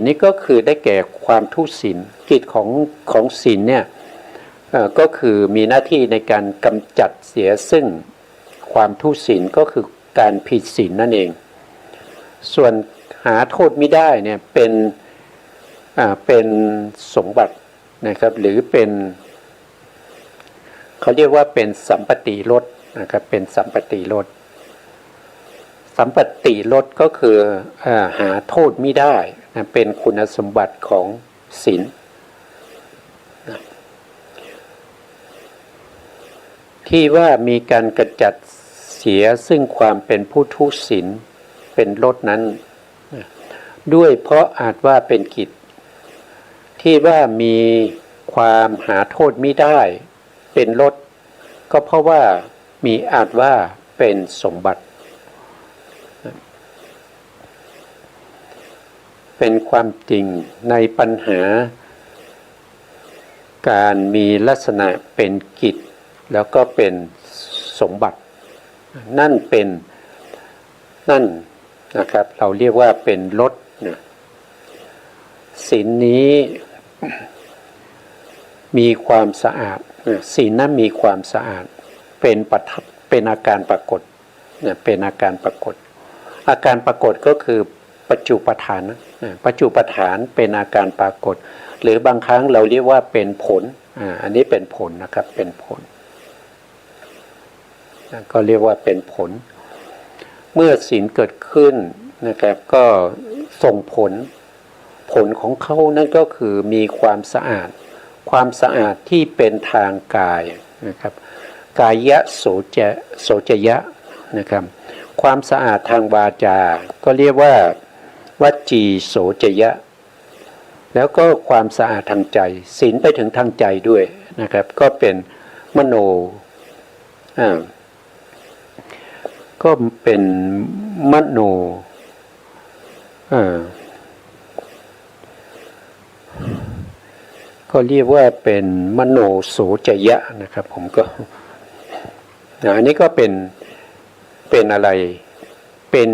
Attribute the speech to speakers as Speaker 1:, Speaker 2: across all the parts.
Speaker 1: นี่ก็คือได้แก่ความทุศีลกิจของศีลเนี่ยก็คือมีหน้าที่ในการกำจัดเสียซึ่งความทุศีลก็คือการผิดศีลนั่นเองส่วนหาโทษไม่ได้เนี่ยเป็นสมบัตินะครับหรือเป็นเขาเรียกว่าเป็นสัมปติลดนะครับเป็นสัมปติลดสัมปติลดก็คือหาโทษไม่ได้นะเป็นคุณสมบัติของศีลนะที่ว่ามีการกำจัดเสียซึ่งความเป็นผู้ทุศีลเป็นลดนั้นนะด้วยเพราะอาจว่าเป็นกิจที่ว่ามีความหาโทษไม่ได้เป็นลดก็เพราะว่ามีอาจว่าเป็นสมบัติเป็นความจริงในปัญหาการมีลักษณะเป็นกิจแล้วก็เป็นสมบัตินั่นนะครับเราเรียกว่าเป็นลดนะศีลนี้มีความสะอาดศีลนั้นมีความสะอาดเป็นอาการปรากฏเป็นอาการปรากฏอาการปรากฏก็คือปัจจุปฐานปัจจุปฐานเป็นอาการปรากฏหรือบางครั้งเราเรียกว่าเป็นผลอันนี้เป็นผลนะครับเป็นผลก็เรียกว่าเป็นผลเมื่อศีลเกิดขึ้นนะครับก็ส่งผลของเขานั่นก็คือมีความสะอาดที่เป็นทางกายนะครับกายะโสจยะนะครับความสะอาดทางวาจาก็เรียกว่าวจีโสจยะแล้วก็ความสะอาดทางใจศีลไปถึงทางใจด้วยนะครับก็เป็นมโนก็เป็นมโนก็เรียกว่าเป็นมโนโสจยะนะครับผมก็อันนี้ก็เป็นอะไรเป็น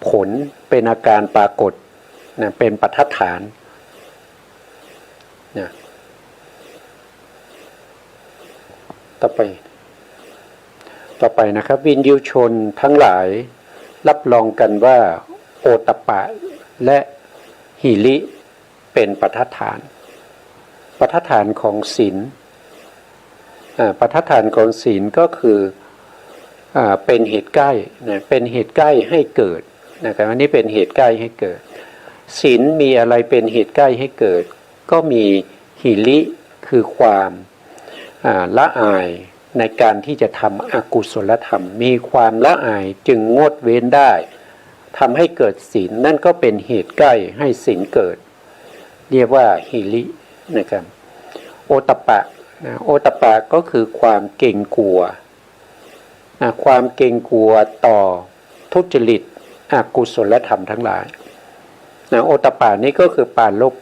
Speaker 1: ผลเป็นอาการปรากฏนะเป็นปัฏฐฐานนะต่อไปนะครับวินยูชนทั้งหลายรับรองกันว่าโอตตัปปะและหิริเป็นปัฏฐฐานของศีลปัฏฐฐานของศีลก็คือเป็นเหตุใกล้นะเป็นเหตุใกล้ให้เกิดนะครับอันนี้เป็นเหตุใกล้ให้เกิดศีลมีอะไรเป็นเหตุใกล้ให้เกิดก็มีหิริคือความละอายในการที่จะทำอกุศลธรรมมีความละอายจึงงดเว้นได้ทำให้เกิดศีลนั่นก็เป็นเหตุใกล้ให้ศีลเกิดเรียกว่าหิรินะครับโอตตัปปะโอตตัปปะก็คือความเกรงกลัวความเกรงกลัวต่อทุจริตอกุศลธรรมทั้งหลายโอตตัปปะนี้ก็คือปาลบ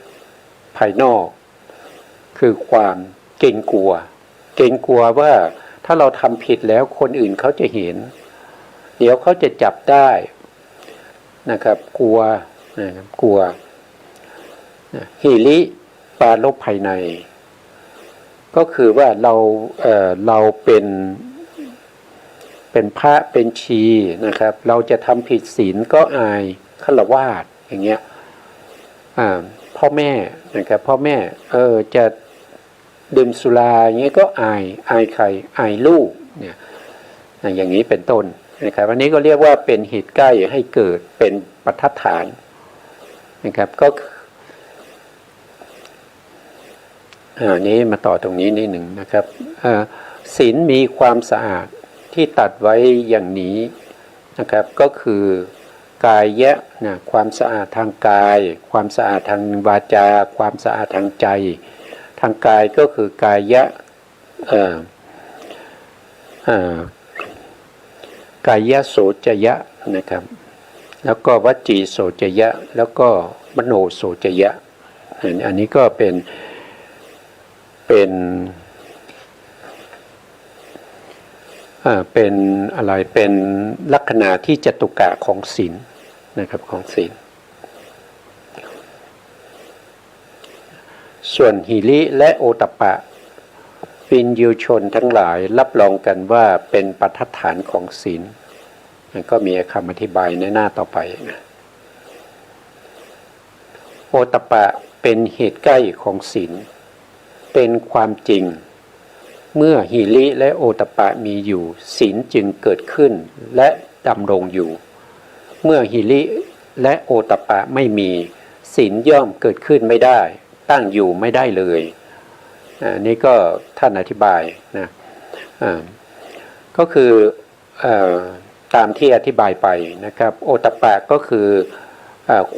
Speaker 1: ภายนอกคือความเกรงกลัวว่าถ้าเราทำผิดแล้วคนอื่นเขาจะเห็นเดี๋ยวเขาจะจับได้นะครับกลัวหิริปาลบภายในก็คือว่าเราเป็นพระเป็นชีนะครับเราจะทำผิดศีลก็อายฆราวาสอย่างเงี้ยพ่อแม่นะครับพ่อแม่จะดื่มสุราอย่างเงี้ยก็อายใครอายลูกเนี่ยอย่างนี้เป็นต้นนะครับอันนี้ก็เรียกว่าเป็นเหตุใกล้ให้เกิดเป็นปัฏฐฐานนะครับก็นี้มาต่อตรงนี้นิดหนึ่งนะครับศีลมีความสะอาดที่ตัดไว้อย่างนี้นะครับก็คือกายะนะความสะอาดทางกายความสะอาดทางวาจาความสะอาดทางใจทางกายก็คือกายะกายะโสจยะนะครับแล้วก็วจีโสจยะแล้วก็มโนโสจยะอันนี้ก็เป็นอะไรเป็นลักษณะที่จตุกะของศีลนะครับของศีล ส่วนหิริและโอตตัปปะวินยูชนทั้งหลายรับรองกันว่าเป็นปัฏฐานของศีลก็มีคำอธิบายในหน้าต่อไปนะโอตตัปปะเป็นเหตุใกล้ของศีลเป็นความจริงเมื่อหิริและโอตตัปปะมีอยู่ศีลจึงเกิดขึ้นและดำรงอยู่เมื่อหิริและโอตตัปปะไม่มีศีลย่อมเกิดขึ้นไม่ได้ตั้งอยู่ไม่ได้เลยนี่ก็ท่านอธิบายนะก็คือตามที่อธิบายไปนะครับโอตตัปปะก็คือ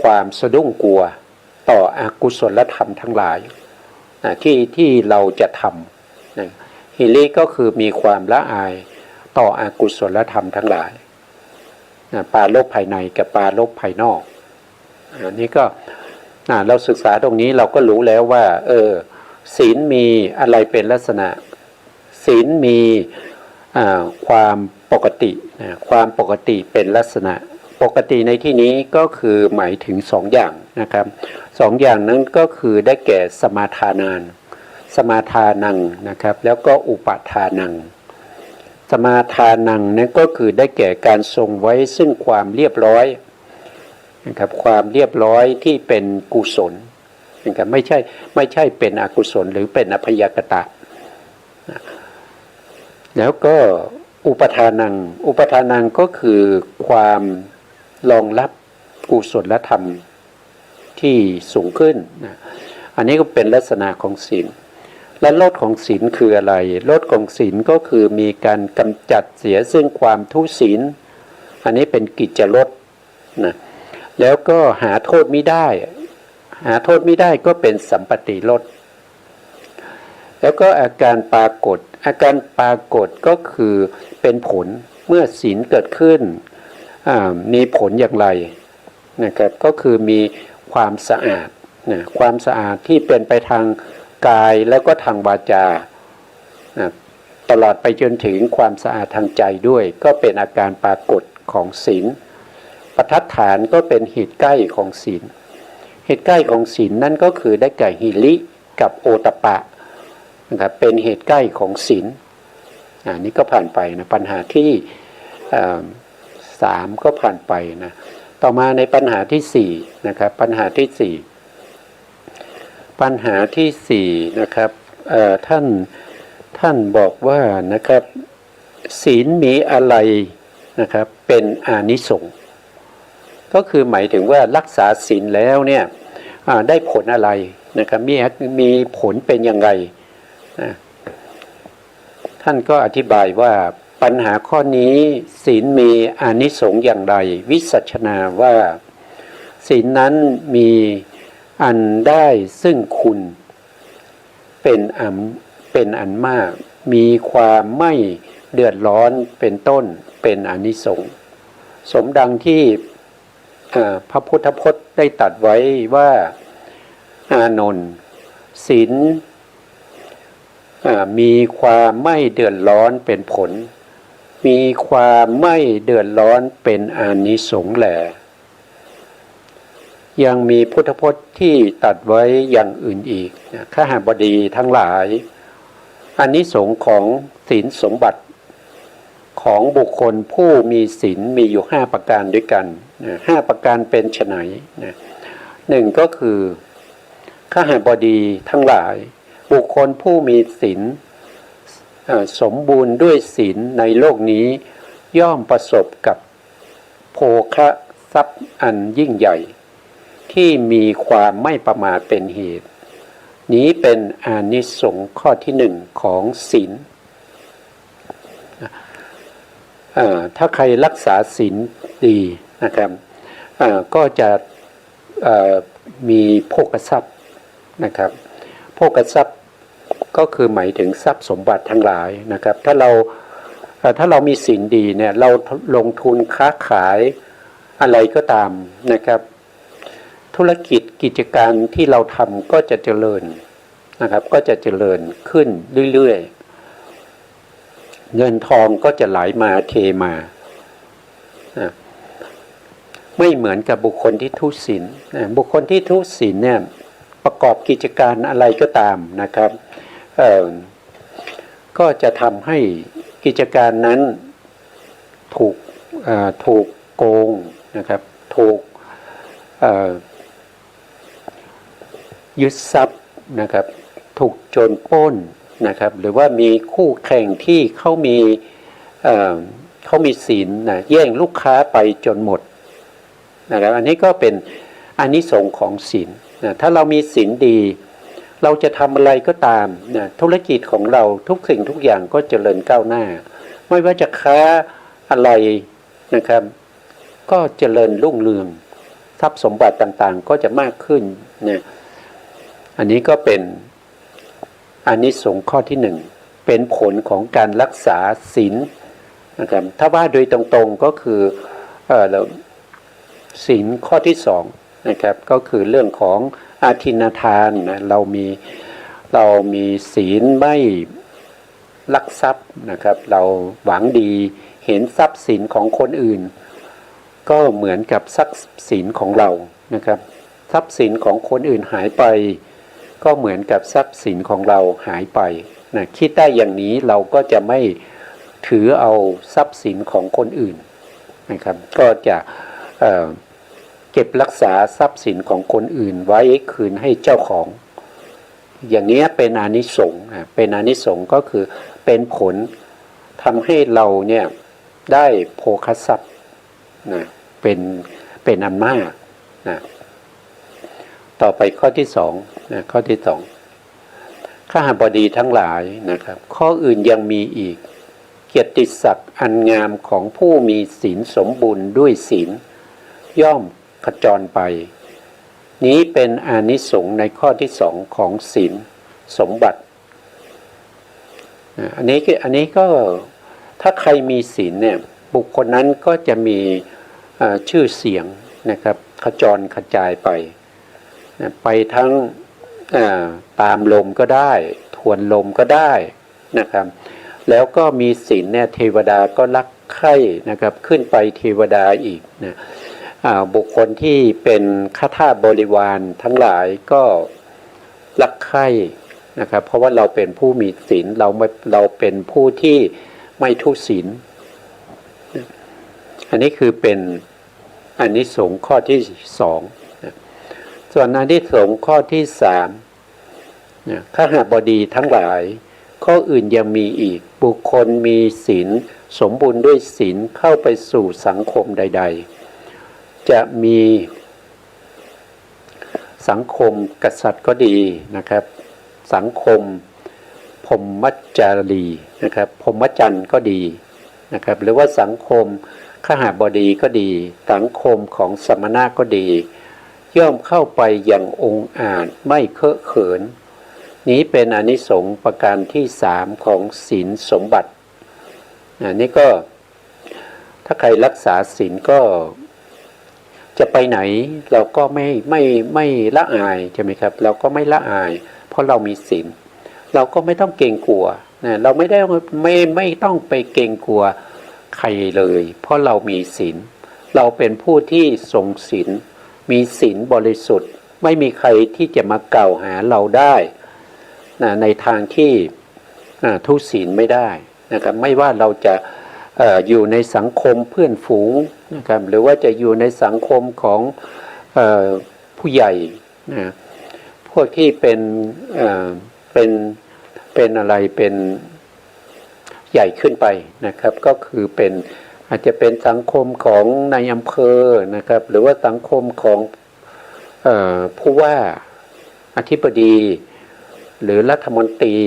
Speaker 1: ความสะดุ้งกลัวต่ออกุศลธรรมทั้งหลายที่เราจะทำนะหิริก็คือมีความละอายต่ออกุศลธรรมทั้งหลายปาลบภายในกับปาลบภายนอกนี่ก็เราศึกษาตรงนี้เราก็รู้แล้วว่าศีลมีอะไรเป็นลักษณะศีลมีความปกติความปกติเป็นลักษณะปกติในที่นี้ก็คือหมายถึงสองอย่างนะครับสองอย่างนั้นก็คือได้แก่สมาทานังสมาทานังนะครับแล้วก็อุปทานังสมาทานังนั้นก็คือได้แก่การทรงไว้ซึ่งความเรียบร้อยนะครับความเรียบร้อยที่เป็นกุศลนะครับไม่ใช่เป็นอกุศลหรือเป็นอภยกตะแล้วก็อุปทานังอุปทานังก็คือความรองรับกุศลธรรมที่สูงขึ้นนะอันนี้ก็เป็นลักษณะของศีลและโลดของศีลคืออะไรโลดของศีลก็คือมีการกำจัดเสียซึ่งความทุศีลอันนี้เป็นกิจลดนะแล้วก็หาโทษไม่ได้หาโทษไม่ได้ก็เป็นสัมปติลดแล้วก็อาการปรากฏก็คือเป็นผลเมื่อศีลเกิดขึ้นมีผลอย่างไรนะครับก็คือมีความสะอาดนะความสะอาดที่เป็นไปทางกายแล้วก็ทางวาจานะตลอดไปจนถึงความสะอาดทางใจด้วยก็เป็นอาการปรากฏของศีลปัฏฐานก็เป็นเหตุใกล้ของศีลเหตุใกล้ของศีลนั่นก็คือได้แก่หิริกับโอตตัปปะนะครับเป็นเหตุใกล้ของศีลนี่ก็ผ่านไปนะปัญหาที่3ก็ผ่านไปนะต่อมาในปัญหาที่4นะครับปัญหาที่4นะครับท่านบอกว่านะครับศีลมีอะไรนะครับเป็นอานิสงส์ก็คือหมายถึงว่ารักษาศีลแล้วเนี่ยได้ผลอะไรนะครับมีผลเป็นยังไงท่านก็อธิบายว่าปัญหาข้อนี้ศีลมีอานิสงส์อย่างไรวิสัชนาว่าศีลนั้นมีอันได้ซึ่งคุณเป็นอันมากมีความไม่เดือดร้อนเป็นต้นเป็นอานิสงส์สมดังที่พระพุทธพจน์ได้ตรัสไว้ว่าอานนท์ศีลมีความไม่เดือดร้อนเป็นผลมีความไม่เดือดร้อนเป็นอานิสงส์แหละยังมีพุทธพจน์ที่ตรัสไว้อย่างอื่นอีกข้าหบดีทั้งหลายอานิสงส์ของศีลสมบัติของบุคคลผู้มีศีลมีอยู่5ประการด้วยกัน5ประการเป็นไฉนหนึ่งก็คือข้าหบดีทั้งหลายบุคคลผู้มีศีลสมบูรณ์ด้วยศีลในโลกนี้ย่อมประสบกับโภคะทรัพย์อันยิ่งใหญ่ที่มีความไม่ประมาทเป็นเหตุนี้เป็นอานิสงส์ข้อที่1ของศีลถ้าใครรักษาศีลดีนะครับก็จะมีโภคทรัพย์นะครับโภคทรัพย์ก็คือหมายถึงทรัพย์สมบัติทั้งหลายนะครับถ้าเรามีศีลดีเนี่ยเราลงทุนค้าขายอะไรก็ตามนะครับธุรกิจกิจการที่เราทำก็จะเจริญนะครับก็จะเจริญขึ้นเรื่อยๆเงินทองก็จะไหลมาเทมาไม่เหมือนกับบุคคลที่ทุศีลบุคคลที่ทุศีลเนี่ย ประกอบกิจการอะไรก็ตามนะครับก็จะทำให้กิจการนั้นถูกโกงนะครับถูกยึดทรัพย์นะครับถูกโจรปล้นนะครับหรือว่ามีคู่แข่งที่เขามีศีลนะแย่งลูกค้าไปจนหมดนะครับอันนี้ก็เป็นอานิสงส์ของศีลนะถ้าเรามีศีลดีเราจะทำอะไรก็ตามนะธุรกิจของเราทุกสิ่งทุกอย่างก็เจริญก้าวหน้าไม่ว่าจะค้าอะไรนะครับก็เจริญรุ่งเรืองทรัพย์สมบัติต่างๆก็จะมากขึ้นนะอันนี้ก็เป็นอานิสงส์ข้อที่หนึ่งเป็นผลของการรักษาศีลนะครับถ้าว่าโดยตรงๆก็คือศีลข้อที่สองนะครับก็คือเรื่องของอาทินทานนะเรามีศีลไม่ลักทรัพย์นะครับเราหวังดีเห็นทรัพย์สินของคนอื่นก็เหมือนกับทรัพย์สินของเรานะครับทรัพย์สินของคนอื่นหายไปก็เหมือนกับทรัพย์สินของเราหายไปนะคิดได้อย่างนี้เราก็จะไม่ถือเอาทรัพย์สินของคนอื่นนะครับก็จะเก็บรักษาทรัพย์สินของคนอื่นไว้คืนให้เจ้าของอย่างนี้เป็นอานิสงส์เป็นอานิสงส์ก็คือเป็นผลทำให้เราเนี่ยได้โภคทรัพย์นะเป็นอันมากนะต่อไปข้อที่สองนะข้อที่สองข้าหบดีทั้งหลายนะครับข้ออื่นยังมีอีกเกียรติศักดิ์อันงามของผู้มีศีลสมบูรณ์ด้วยศีลย่อมขจรไปนี้เป็นอานิสงส์ในข้อที่สองของศีลสมบัติอันนี้ก็ถ้าใครมีศีลเนี่ยบุคคลนั้นก็จะมีชื่อเสียงนะครับขจรกระจายไปทั้งตามลมก็ได้ทวนลมก็ได้นะครับแล้วก็มีศีลเนี่ยเทวดาก็รักใคร่นะครับขึ้นไปเทวดาอีกนะบุคคลที่เป็นข้าทาสบริวารทั้งหลายก็รักใคร่นะครับเพราะว่าเราเป็นผู้มีศีลเราเป็นผู้ที่ไม่ทุศีลอันนี้คือเป็นอานิสงส์ข้อที่สองส่วนอานิสงส์ข้อที่สามข้าหบดีทั้งหลายข้ออื่นยังมีอีกบุคคลมีศีลสมบูรณ์ด้วยศีลเข้าไปสู่สังคมใดๆจะมีสังคมกษัตริย์ก็ดีนะครับสังคมพรหมจารีนะครับพรหมจรรย์ก็ดีนะครับหรือว่าสังคมขหบดีก็ดีสังคมของสมณะก็ดีย่อมเข้าไปอย่างองอาจไม่เคอะเขินนี้เป็นอานิสงส์ประการที่สามของศีลสมบัตินี่ก็ถ้าใครรักษาศีลก็จะไปไหนเราก็ไม่ละอายใช่ไหมครับเราก็ไม่ละอายเพราะเรามีศีลเราก็ไม่ต้องเกรงกลัวนะเราไม่ต้องไปเกรงกลัวใครเลยเพราะเรามีศีลเราเป็นผู้ที่ทรงศีลมีศีลบริสุทธิ์ไม่มีใครที่จะมากล่าวหาเราได้นะในทางที่ทุศีลไม่ได้นะครับไม่ว่าเราจะอยู่ในสังคมเพื่อนฝูงนะครับหรือว่าจะอยู่ในสังคมของผู้ใหญ่นะพวกที่เป็นอะไรเป็นใหญ่ขึ้นไปนะครับก็คืออาจจะเป็นสังคมของนายอำเภอนะครับหรือว่าสังคมของผู้ว่าอธิบดีหรือรัฐมนตรี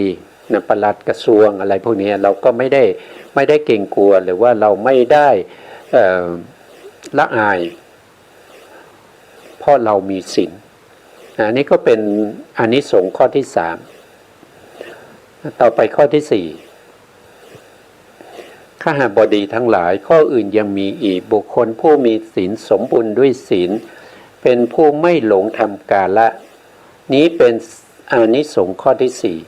Speaker 1: ปลัดกระทรวงอะไรพวกนี้เราก็ไม่ได้เกรงกลัวหรือว่าเราไม่ได้ละอายเพราะเรามีศีลอันนี้ก็เป็นอานิสงส์ข้อที่สามต่อไปข้อที่สี่ข้าหบดีทั้งหลายข้ออื่นยังมีอีกบุคคลผู้มีศีลสมบูรณ์ด้วยศีลเป็นผู้ไม่หลงทำกาละนี้เป็นอานิสงส์ข้อที่สี่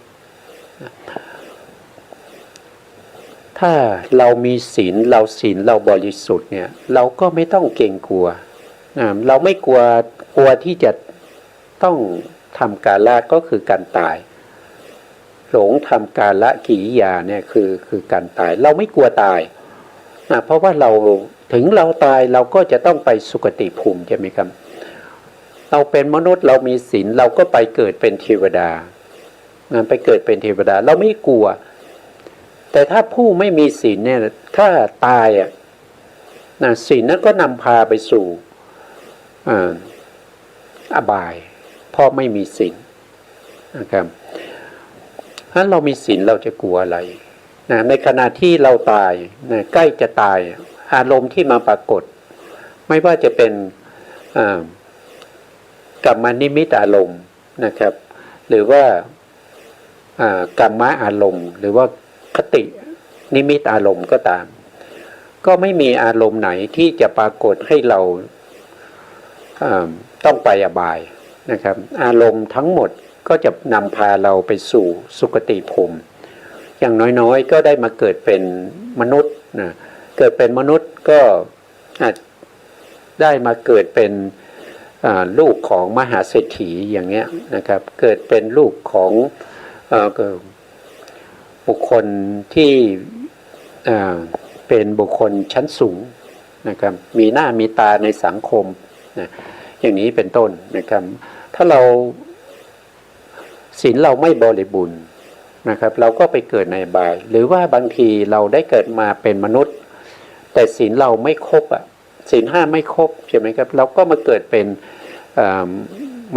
Speaker 1: ถ้าเรามีศีลเราบริสุทธิ์เนี่ยเราก็ไม่ต้องเกรงกลัวเราไม่กลัวที่จะต้อง ทำกาละก็คือการตายหลงทำกาละกิริยาเนี่ยคือการตายเราไม่กลัวตายเพราะว่าเราถึงเราตายเราก็จะต้องไปสุคติภูมิใช่ไหมครับเราเป็นมนุษย์เรามีศีลเราก็ไปเกิดเป็นเทวดาไปเกิดเป็นเทวดาเราไม่กลัวแต่ถ้าผู้ไม่มีศีลเนี่ยถ้าตายศีลนั้นก็นำพาไปสู่อบายเพราะไม่มีศีลนะครับถ้าเรามีศีลเราจะกลัวอะไรในขณะที่เราตายใกล้จะตายอารมณ์ที่มาปรากฏไม่ว่าจะเป็นกัมมนิมิตอารมณ์นะครับหรือว่ากรรมะอารมณ์หรือว่าคตินิมิตอารมณ์ก็ตามก็ไม่มีอารมณ์ไหนที่จะปรากฏให้เราต้องไปอบายนะครับอารมณ์ทั้งหมดก็จะนำพาเราไปสู่สุคติภูมิอย่างน้อยๆก็ได้มาเกิดเป็นมนุษย์นะเกิดเป็นมนุษย์ก็อาจได้มาเกิดเป็นลูกของมหาเศรษฐีอย่างเงี้ยนะครับเกิดเป็นลูกของบุคคลที่เป็นบุคคลชั้นสูงนะครับมีหน้ามีตาในสังคมนะอย่างนี้เป็นต้นนะครับถ้าเราศีลเราไม่บริบูรณ์นะครับเราก็ไปเกิดในอบายหรือว่าบางทีเราได้เกิดมาเป็นมนุษย์แต่ศีลเราไม่ครบศีลห้าไม่ครบใช่ไหมครับเราก็มาเกิดเป็น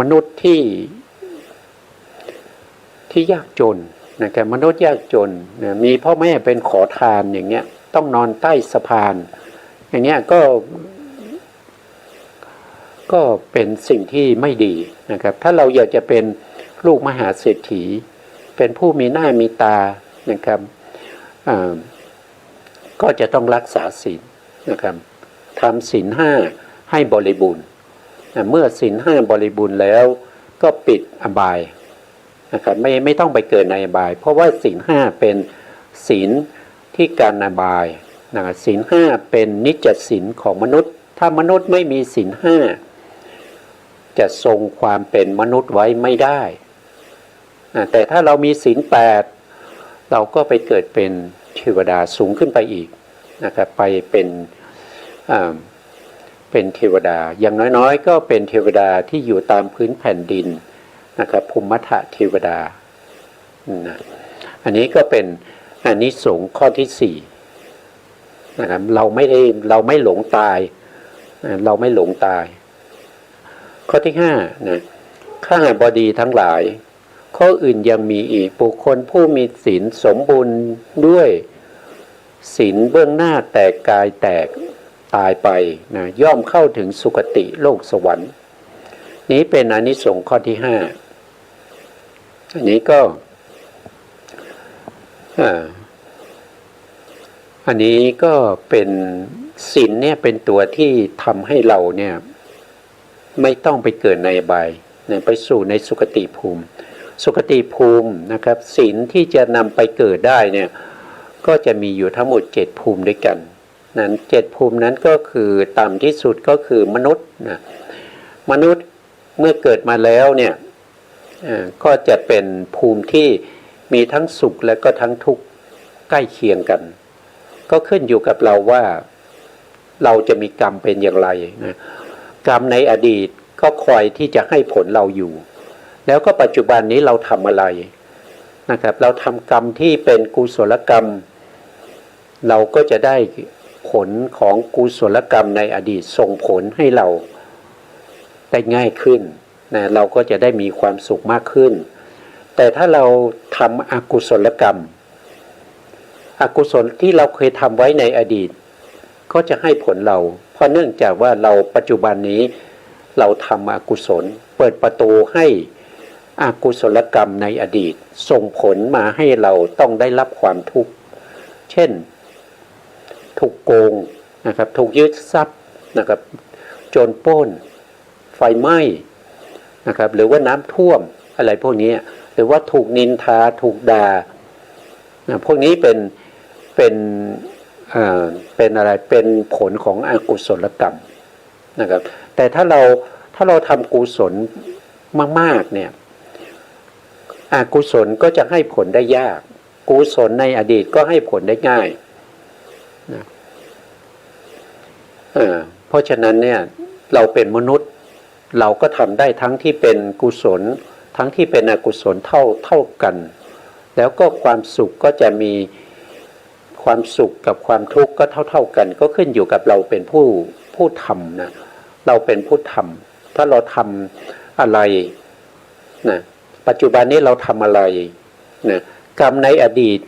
Speaker 1: มนุษย์ที่ยากจนนะครับมนุษย์ยากจนนะมีพ่อแม่เป็นขอทานอย่างเงี้ยต้องนอนใต้สะพานอย่างเงี้ยก็เป็นสิ่งที่ไม่ดีนะครับถ้าเราอยากจะเป็นลูกมหาเศรษฐีเป็นผู้มีหน้ามีตานะครับก็จะต้องรักษาศีลนะครับทำศีลห้าให้บริบูรณ์เมื่อศีลห้าบริบูรณ์แล้วก็ปิดอบายนะครับไม่ต้องไปเกิดในอบายเพราะว่าศีลห้าเป็นศีลที่การอบายนะศีลห้าเป็นนิจศีลของมนุษย์ถ้ามนุษย์ไม่มีศีลห้าจะทรงความเป็นมนุษย์ไว้ไม่ได้แต่ถ้าเรามีศีลแปดเราก็ไปเกิดเป็นเทวดาสูงขึ้นไปอีกนะครับไปเป็นเทวดาอย่างน้อยๆก็เป็นเทวดาที่อยู่ตามพื้นแผ่นดินนะครับภูมิทัตเทวดานะอันนี้ก็เป็นอานิสงส์ข้อที่สี่นะครับเราไม่หลงตายเราไม่หลงตายข้อที่ห้านะข้าบดีทั้งหลายข้ออื่นยังมีอีกบุคคลผู้มีศีลสมบูรณ์ด้วยศีลเบื้องหน้าแตกกายแตกตายไปนะย่อมเข้าถึงสุคติโลกสวรรค์นี้เป็นอานิสงส์ข้อที่ห้าอันนี้ก็อันนี้ก็เป็นศีลเนี่ยเป็นตัวที่ทำให้เราเนี่ยไม่ต้องไปเกิดในอบายไปสู่ในสุคติภูมิสุคติภูมินะครับศีลที่จะนำไปเกิดได้เนี่ยก็จะมีอยู่ทั้งหมด7ภูมิด้วยกันนั้น7ภูมินั้นก็คือต่ำที่สุดก็คือมนุษย์นะมนุษย์เมื่อเกิดมาแล้วเนี่ยก็จะเป็นภูมิที่มีทั้งสุขและก็ทั้งทุกข์ใกล้เคียงกันก็ขึ้นอยู่กับเราว่าเราจะมีกรรมเป็นอย่างไรนะกรรมในอดีตก็คอยที่จะให้ผลเราอยู่แล้วก็ปัจจุบันนี้เราทำอะไรนะครับเราทำกรรมที่เป็นกุศลกรรมเราก็จะได้ผลของกุศลกรรมในอดีตส่งผลให้เราได้ง่ายขึ้นนะเราก็จะได้มีความสุขมากขึ้นแต่ถ้าเราทำอกุศลกรรมอกุศลที่เราเคยทำไว้ในอดีตก็จะให้ผลเราเพราะเนื่องจากว่าเราปัจจุบันนี้เราทำอกุศลเปิดประตูให้อกุศลกรรมในอดีตส่งผลมาให้เราต้องได้รับความทุกข์เช่นถูกโกงนะครับถูกยึดทรัพย์นะครับโจรปล้นไฟไหม้นะครับหรือว่าน้ำท่วมอะไรพวกนี้หรือว่าถูกนินทาถูกด่าพวกนี้เป็นอะไรเป็นผลของอกุศลกรรมนะครับแต่ถ้าเราทำกุศลมากๆเนี่ย อกุศลก็จะให้ผลได้ยากกุศลในอดีตก็ให้ผลได้ง่ายนะเพราะฉะนั้นเนี่ยเราเป็นมนุษย์เราก็ทำได้ทั้งที่เป็นกุศลทั้งที่เป็นอกุศลเท่ากันแล้วก็ความสุขก็จะมีความสุขกับความทุกข์ก็เท่ากันก็ขึ้นอยู่กับเราเป็นผู้ทำนะเราเป็นผู้ทำถ้าเราทำอะไรนะปัจจุบันนี้เราทำอะไรนะกรรมในอดีต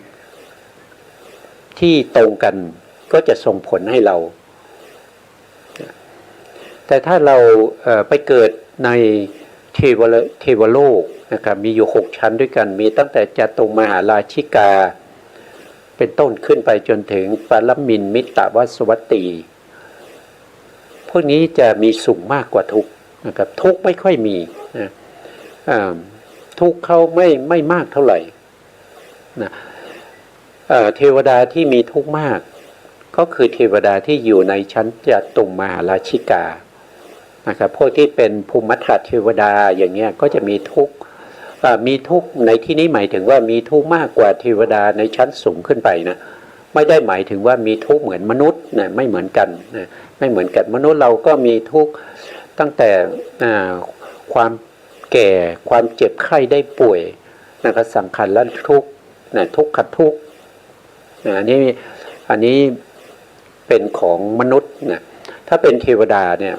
Speaker 1: ที่ตรงกันก็จะส่งผลให้เราแต่ถ้าเราไปเกิดในเทวโลกนะครับมีอยู่6ชั้นด้วยกันมีตั้งแต่จตุมหาราชิกาเป็นต้นขึ้นไปจนถึงปรมินทร์มิตรวสวัตตีพวกนี้จะมีสูงมากกว่าทุกข์นะครับทุกข์ไม่ค่อยมีนะทุกข์เขาไม่มากเท่าไหร่นะเทวดาที่มีทุกข์มากก็คือเทวดาที่อยู่ในชั้นจตุมหาราชิกานะครับพวกที่เป็นภูมิทัตเทวดาอย่างเงี้ยก็จะมีทุกข์ในที่นี้หมายถึงว่ามีทุกข์มากกว่าเทวดาในชั้นสูงขึ้นไปนะไม่ได้หมายถึงว่ามีทุกข์เหมือนมนุษย์นะไม่เหมือนกันนะไม่เหมือนกันมนุษย์เราก็มีทุกข์ตั้งแต่ความแก่ความเจ็บไข้ได้ป่วยนะครับสังขารและทุกข์นะทุกขทุกข์อันนี้เป็นของมนุษย์นะถ้าเป็นเทวดาเนี่ย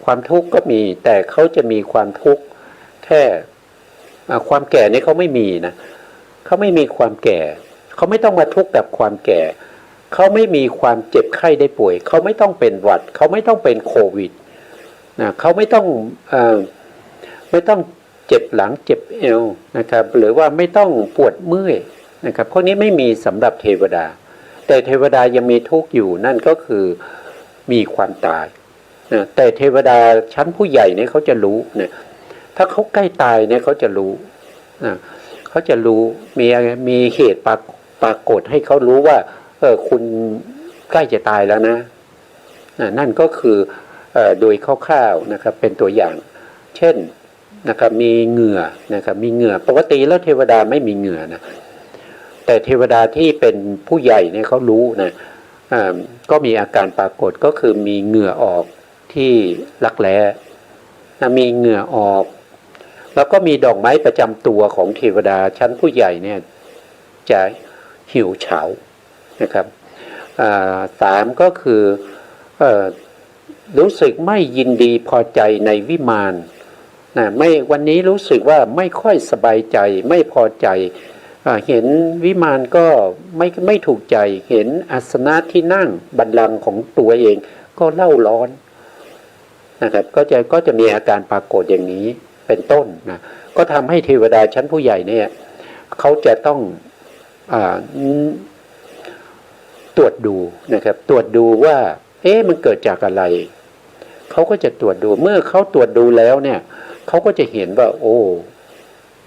Speaker 1: ความทุกข์ก็มีแต่เขาจะมีความทุกข์แค่ความแก่นี่เขาไม่มีนะเขาไม่มีความแก่เขาไม่ต้องมาทุกข์กับความแก่เขาไม่มีความเจ็บไข้ได้ป่วยเขาไม่ต้องเป็นหวัดเขาไม่ต้องเป็นโควิดนะเขาไม่ต้องเจ็บหลังเจ็บเอวนะครับหรือว่าไม่ต้องปวดเมื่อยนะครับพวกนี้ไม่มีสำหรับเทวดาแต่เทวดายังมีทุกข์อยู่นั่นก็คือมีความตายนะแต่เทวดาชั้นผู้ใหญ่เนี่ยเขาจะรู้นะถ้าเขาใกล้ตายเนี่ยเขาจะรู้นะเขาจะรู้มีเหตุปรากฏให้เขารู้ว่าคุณใกล้จะตายแล้วนะนั่นก็คือโดยคร่าวๆนะครับเป็นตัวอย่างเช่นนะครับมีเหงื่อนะครับมีเหงื่อปกติแล้วเทวดาไม่มีเหงื่อนะแต่เทวดาที่เป็นผู้ใหญ่เนี่ยเขารู้นะก็มีอาการปรากฏก็คือมีเหงื่อออกที่รักแร้มีเหงื่อออกแล้วก็มีดอกไม้ประจำตัวของเทวดาชั้นผู้ใหญ่เนี่ยจะหิวเฉานะครับ3ก็คือรู้สึกไม่ยินดีพอใจในวิมานนะวันนี้รู้สึกว่าไม่ค่อยสบายใจไม่พอใจเห็นวิมานก็ไม่ถูกใจเห็นอาสนะที่นั่งบัลลังก์ของตัวเองก็เล่าร้อนนะครับก็จะมีอาการปรากฏอย่างนี้เป็นต้นนะก็ทำให้เทวดาชั้นผู้ใหญ่เนี่ยเขาจะต้องตรวจดูนะครับตรวจดูว่ามันเกิดจากอะไรเขาก็จะตรวจดูเมื่อเขาตรวจดูแล้วเนี่ยเขาก็จะเห็นว่าโอ้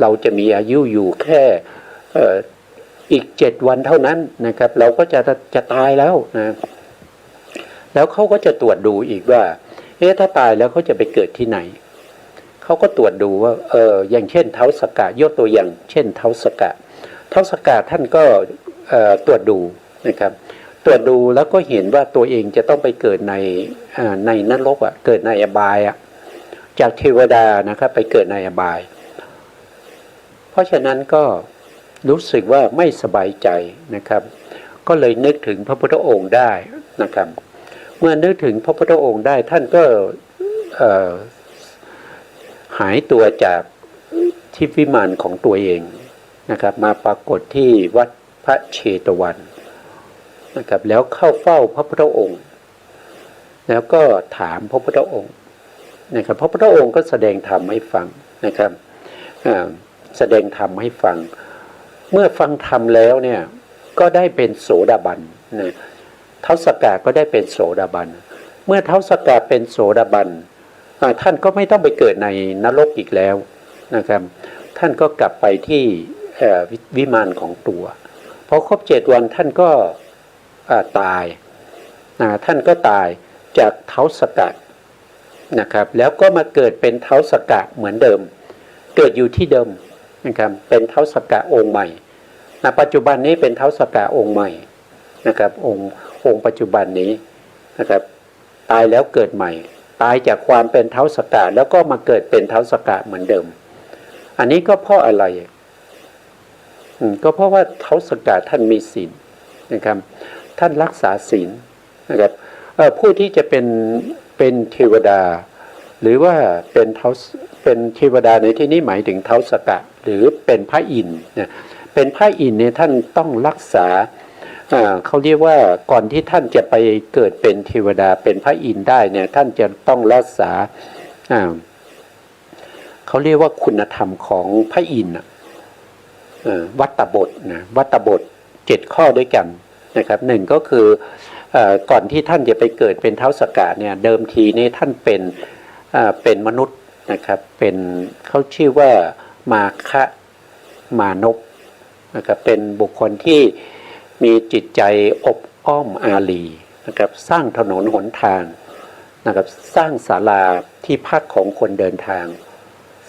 Speaker 1: เราจะมีอายุอยู่แค่อีก7 วันเท่านั้นนะครับเราก็จะตายแล้วนะแล้วเขาก็จะตรวจดูอีกว่าถ้าตายแล้วเขาจะไปเกิดที่ไหนเขาก็ตรวจดูว่าอย่างเช่นท้าวสักกะยกตัวอย่างเช่นท้าวสักกะท่านก็ตรวจดูนะครับตรวจดูแล้วก็เห็นว่าตัวเองจะต้องไปเกิดในนรกเกิดในอบายจากเทวดานะครับไปเกิดในอบายเพราะฉะนั้นก็รู้สึกว่าไม่สบายใจนะครับก็เลยนึกถึงพระพุทธองค์ได้นะครับเมื่อนึกถึงพระพุทธองค์ได้ท่านก็หายตัวจากที่วิมานของตัวเองนะครับมาปรากฏที่วัดพระเชตวันนะครับแล้วเข้าเฝ้าพระพุทธองค์แล้วก็ถามพระพุทธองค์นะครับพระพุทธองค์ก็แสดงธรรมให้ฟังนะครับแสดงธรรมให้ฟังเมื่อฟังธรรมแล้วเนี่ยก็ได้เป็นโสดาบันนะท้าวสักกะก็ได้เป็นโสดาบันเมื่อท้าวสักกะเป็นโสดาบันท่านก็ไม่ต้องไปเกิดในนรกอีกแล้วนะครับท่านก็กลับไปที่วิมานของตัวพอครบ7 วันท่านก็ตายท่านก็ตายจากท้าวสักกะนะครับแล้วก็มาเกิดเป็นท้าวสักกะเหมือนเดิมเกิดอยู่ที่เดิม นะครับเป็นท้าวสักกะองค์ใหม่ณปัจจุบันนี้เป็นท้าวสักกะองค์ใหม่นะครับองค์ปัจจุบันนี้นะครับตายแล้วเกิดใหม่ตายจากความเป็นท้าวสักกะแล้วก็มาเกิดเป็นท้าวสักกะเหมือนเดิมอันนี้ก็เพราะอะไรก็เพราะว่าท้าวสักกะท่านมีศีลนะครับท่านรักษาศีลนะครับผู้ที่จะเป็นเทวดาหรือว่าเป็นเทวดาในที่นี้หมายถึงท้าวสักกะหรือเป็นพระอินทร์เนี่ยเป็นพระอินทร์เนี่ยท่านต้องรักษาเขาเรียกว่าก่อนที่ท่านจะไปเกิดเป็นเทวดาเป็นพระอินทร์ได้เนี่ยท่านจะต้องรักษาเขาเรียกว่าคุณธรรมของพระอินทร์วัตตบทนะวัตตบท7ข้อด้วยกันนะครับหนึ่งก็คือก่อนที่ท่านจะไปเกิดเป็นท้าวสักกะเนี่ยเดิมทีนี้ท่านเป็นมนุษย์นะครับเป็นเขาชื่อว่ามาคะมานพนะครับเป็นบุคคลที่มีจิตใจอบอ้อมอารีนะครับสร้างถนนหนทางนะครับสร้างศาลาที่พักของคนเดินทาง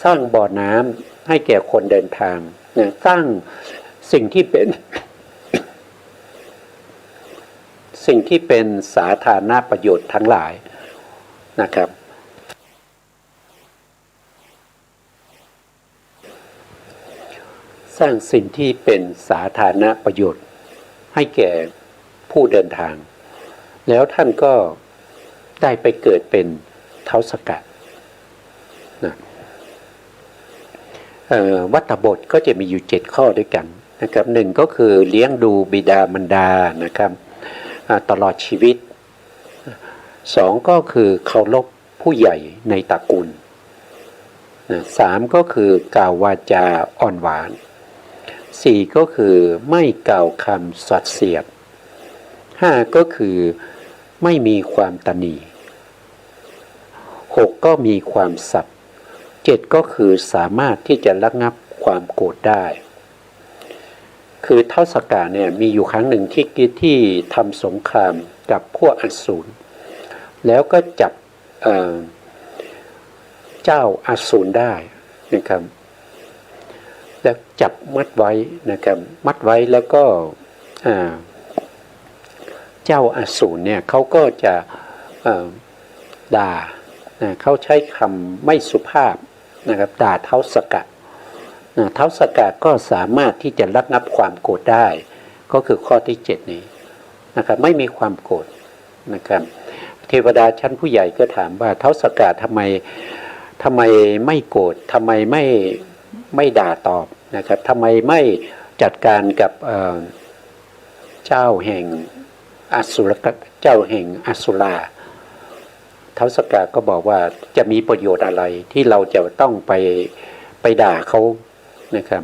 Speaker 1: สร้างบ่อน้ำให้แก่คนเดินทางนะสร้างสิ่งที่เป็นสาธารณประโยชน์ทั้งหลายนะครับสร้างสิ่งที่เป็นสาธารณประโยชน์ให้แก่ผู้เดินทางแล้วท่านก็ได้ไปเกิดเป็นท้าวสักกะนะวัตตบทก็จะมีอยู่7ข้อด้วยกันนะครับหนึ่งก็คือเลี้ยงดูบิดามารดานะครับตลอดชีวิตสองก็คือเคารพผู้ใหญ่ในตระกูลสามก็คือกล่าววาจาอ่อนหวานสี่ก็คือไม่กล่าวคำสัตย์เสียดห้าก็คือไม่มีความตณีหกก็มีความสัตย์เจ็ดก็คือสามารถที่จะระงับความโกรธได้คือท้าวสักกะเนี่ยมีอยู่ครั้งหนึ่งที่ทำสงครามกับพวกอสูรแล้วก็จับเจ้าอสูรได้นะครับแล้วจับมัดไว้นะครับมัดไว้แล้วก็เจ้าอสูรเนี่ยเขาก็จะด่าเขาใช้คำไม่สุภาพนะครับด่าท้าวสักกะท้าวสักกะก็สามารถที่จะระงับความโกรธได้ก็คือข้อที่7นี้นะครับไม่มีความโกรธนะครับเทวดาชั้นผู้ใหญ่ก็ถามว่าท้าวสักกะทำไมไม่โกรธทำไมไม่ด่าตอบนะครับทำไมไม่จัดการกับเจ้าแห่งอสุรเจ้าแห่งอสุราท้าวสักกะก็บอกว่าจะมีประโยชน์อะไรที่เราจะต้องไปด่าเขานะครับ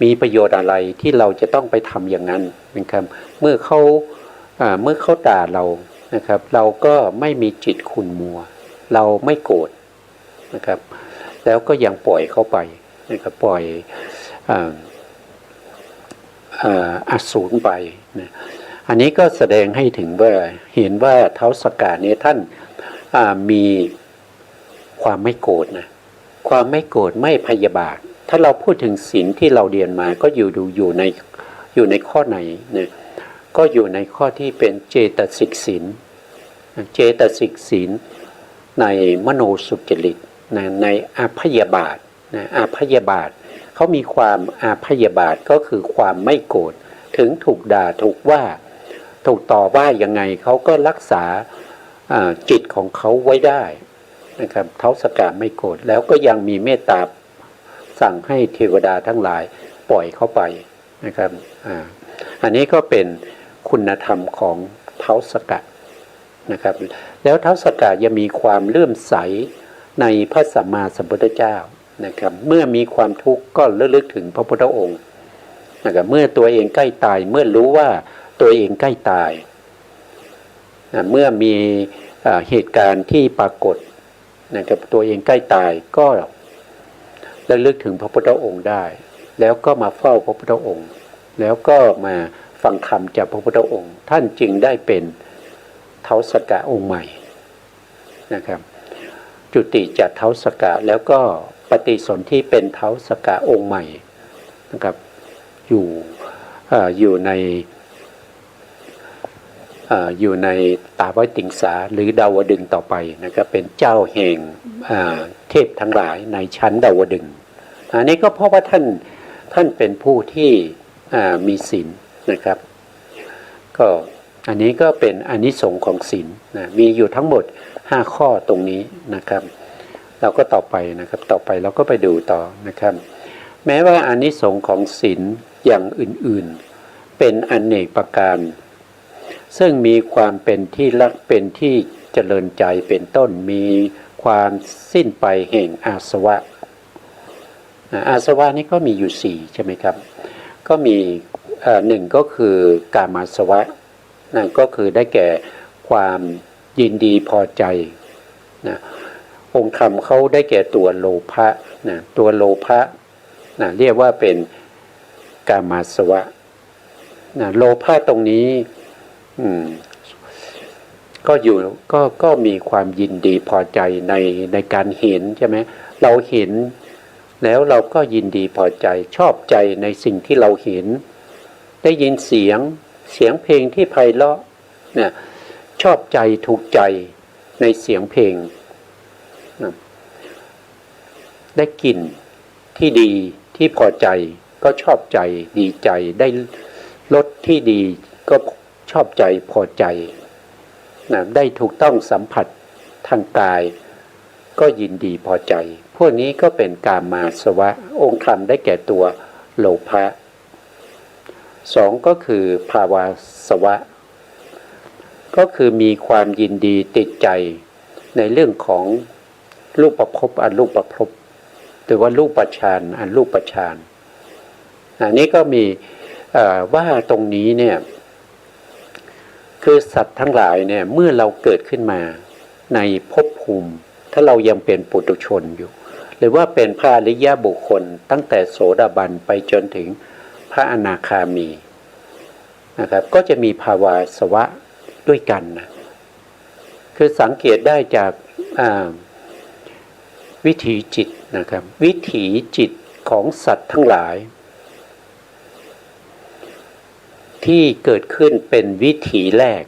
Speaker 1: มีประโยชน์อะไรที่เราจะต้องไปทำอย่างนั้นนะครับเมื่อเขาด่าเรานะครับเราก็ไม่มีจิตขุ่นมัวเราไม่โกรธนะครับแล้วก็ยังปล่อยเขาไปนะครับปล่อยอสูรไปนะอันนี้ก็แสดงให้ถึงว่าเห็นว่าท้าวสักกะเนี่ยท่านมีความไม่โกรธนะความไม่โกรธไม่พยาบาทถ้าเราพูดถึงศีลที่เราเรียนมาก็อยู่ในข้อไหนเนี่ยก็อยู่ในข้อที่เป็นเจตสิกศีลเจตสิกศีลในมโนสุจริตในอาพยาบาทอาพยาบาทเขามีความอาพยาบาทก็คือความไม่โกรธถึงถูกด่าถูกว่าถูกต่อว่ายังไงเขาก็รักษาจิตของเขาไว้ได้นะครับท้าวสักกะไม่โกรธแล้วก็ยังมีเมตตาสั่งให้เทวดาทั้งหลายปล่อยเขาไปนะครับอันนี้ก็เป็นคุณธรรมของท้าวสักกะนะครับแล้วท้าวสักกะยังมีความเลื่อมใสในพระสัมมาสัมพุทธเจ้านะครับเมื่อมีความทุกข์ก็ระลึกถึงพระพุทธองค์นะครับเมื่อตัวเองใกล้ตายเมื่อรู้ว่าตัวเองใกล้ตายเมื่อมีเหตุการณ์ที่ปรากฏนะครับตัวเองใกล้ตายก็ระลึกถึงพระพุทธองค์ได้แล้วก็มาเฝ้าพระพุทธองค์แล้วก็มาฟังธรรมจากพระพุทธองค์ท่านจึงได้เป็นท้าวสักกะองค์ใหม่นะครับจุติจากท้าวสักกะแล้วก็ปฏิสนธิเป็นท้าวสักกะองค์ใหม่ นะครับอยู่อยู่ในอยู่ในตาไว้ติงสาหรือดาวดึงส์ต่อไปนะครับเป็นเจ้าแห่งเทพทั้งหลายในชั้นดาวดึงส์อันนี้ก็เพราะว่าท่านเป็นผู้ที่มีศีลนะครับก็อันนี้ก็เป็นอานิสงส์ของศีลนะมีอยู่ทั้งหมด5ข้อตรงนี้นะครับเราก็ต่อไปนะครับต่อไปเราก็ไปดูต่อนะครับแม้ว่าอานิสงส์ของศีลอย่างอื่นๆเป็นอเนกประการซึ่งมีความเป็นที่รักเป็นที่เจริญใจเป็นต้นมีความสิ้นไปแห่งอาสวะอาสวะนี้ก็มีอยู่4ใช่ไหมครับก็มีหนึ่งก็คือกามาสวะนะก็คือได้แก่ความยินดีพอใจนะองค์ธรรมเขาได้แก่ตัวโลภะนะตัวโลภะนะเรียกว่าเป็นกามาสวะนะโลภะตรงนี้ก็อยู่ก็มีความยินดีพอใจในการเห็นใช่ไหมเราเห็นแล้วเราก็ยินดีพอใจชอบใจในสิ่งที่เราเห็นได้ยินเสียงเพลงที่ไพเราะเนี่ยชอบใจถูกใจในเสียงเพลงได้กลิ่นที่ดีที่พอใจก็ชอบใจดีใจได้รสที่ดีก็ชอบใจพอใจได้ถูกต้องสัมผัสทางกายก็ยินดีพอใจพวกนี้ก็เป็นกามาสวะองค์ธรรมได้แก่ตัวโลภะ2ก็คือภาวาสวะก็คือมีความยินดีติดใจในเรื่องของรูปภพอรูปภพหรือว่ารูปฌานอรูปฌานอันนี้ก็มีว่าตรงนี้เนี่ยคือสัตว์ทั้งหลายเนี่ยเมื่อเราเกิดขึ้นมาในภพภูมิถ้าเรายังเป็นปุถุชนอยู่หรือว่าเป็นพระอริยบุคคลตั้งแต่โสดาบันไปจนถึงพระอนาคามีนะครับก็จะมีภาวาสวะด้วยกันนะคือสังเกตได้จากวิถีจิตนะครับวิถีจิตของสัตว์ทั้งหลายที่เกิดขึ้นเป็นวิถีแรก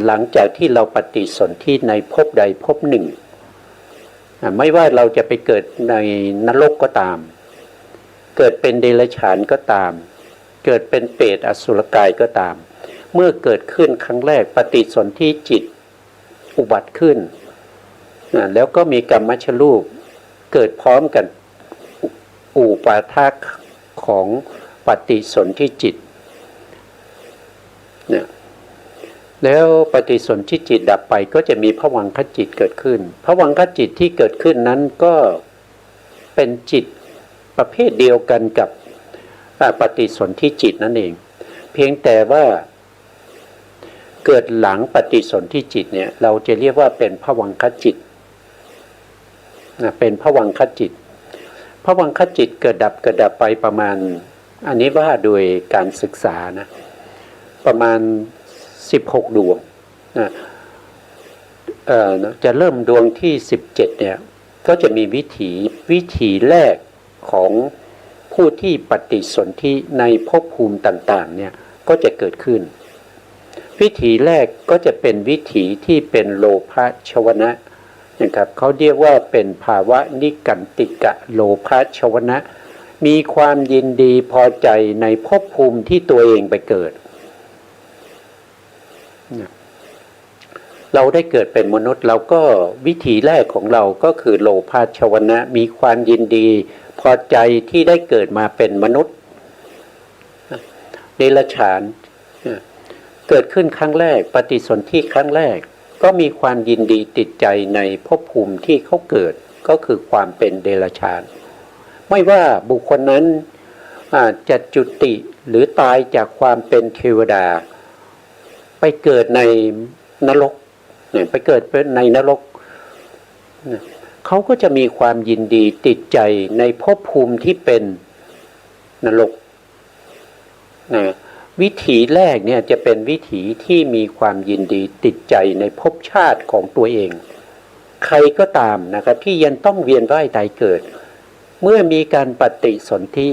Speaker 1: หลังจากที่เราปฏิสนธิในภพใดภพหนึ่งไม่ว่าเราจะไปเกิดในนรกก็ตามเกิดเป็นเดรัจฉานก็ตามเกิดเป็นเปรตอสุรกายก็ตามเมื่อเกิดขึ้นครั้งแรกปฏิสนธิจิตอุบัติขึ้นแล้วก็มีกรรมชรูปเกิดพร้อมกันอุปาทานของปฏิสนธิจิตเนี่ยแล้วปฏิสนธิจิตดับไปก็จะมีภวังคจิตเกิดขึ้นภวังคจิตที่เกิดขึ้นนั้นก็เป็นจิตประเภทเดียวกันกับปฏิสนธิจิตนั่นเองเพียงแต่ว่าเกิดหลังปฏิสนธิจิตเนี่ยเราจะเรียกว่าเป็นภวังคจิตเป็นภวังคจิตภวังคจิตเกิดดับไปประมาณอันนี้ว่าโดยการศึกษานะประมาณ16ดวงจะเริ่มดวงที่17เนี่ยก็จะมีวิถีแรกของผู้ที่ปฏิสนธิในภพภูมิต่างๆเนี่ยก็จะเกิดขึ้นวิถีแรกก็จะเป็นวิถีที่เป็นโลภะชวนะนะครับเขาเรียกว่าเป็นภาวะนิกันติกะโลภะชวนะมีความยินดีพอใจในภพภูมิที่ตัวเองไปเกิดเราได้เกิดเป็นมนุษย์เราก็วิถีแรกของเราก็คือโลภะชวนะมีความยินดีพอใจที่ได้เกิดมาเป็นมนุษย์เดรัจฉานเกิดขึ้นครั้งแรกปฏิสนธิครั้งแรกก็มีความยินดีติดใจในภพภูมิที่เขาเกิดก็คือความเป็นเดรัจฉานไม่ว่าบุคคลนั้นจะจุติหรือตายจากความเป็นเทวดาไปเกิดในนรกไปเกิดในนรกเขาก็จะมีความยินดีติดใจในภพภูมิที่เป็นนรกวิถีแรกเนี่ยจะเป็นวิถีที่มีความยินดีติดใจในภพชาติของตัวเองใครก็ตามนะครับที่ยังต้องเวียนว่ายตายเกิดเมื่อมีการปฏิสนธิ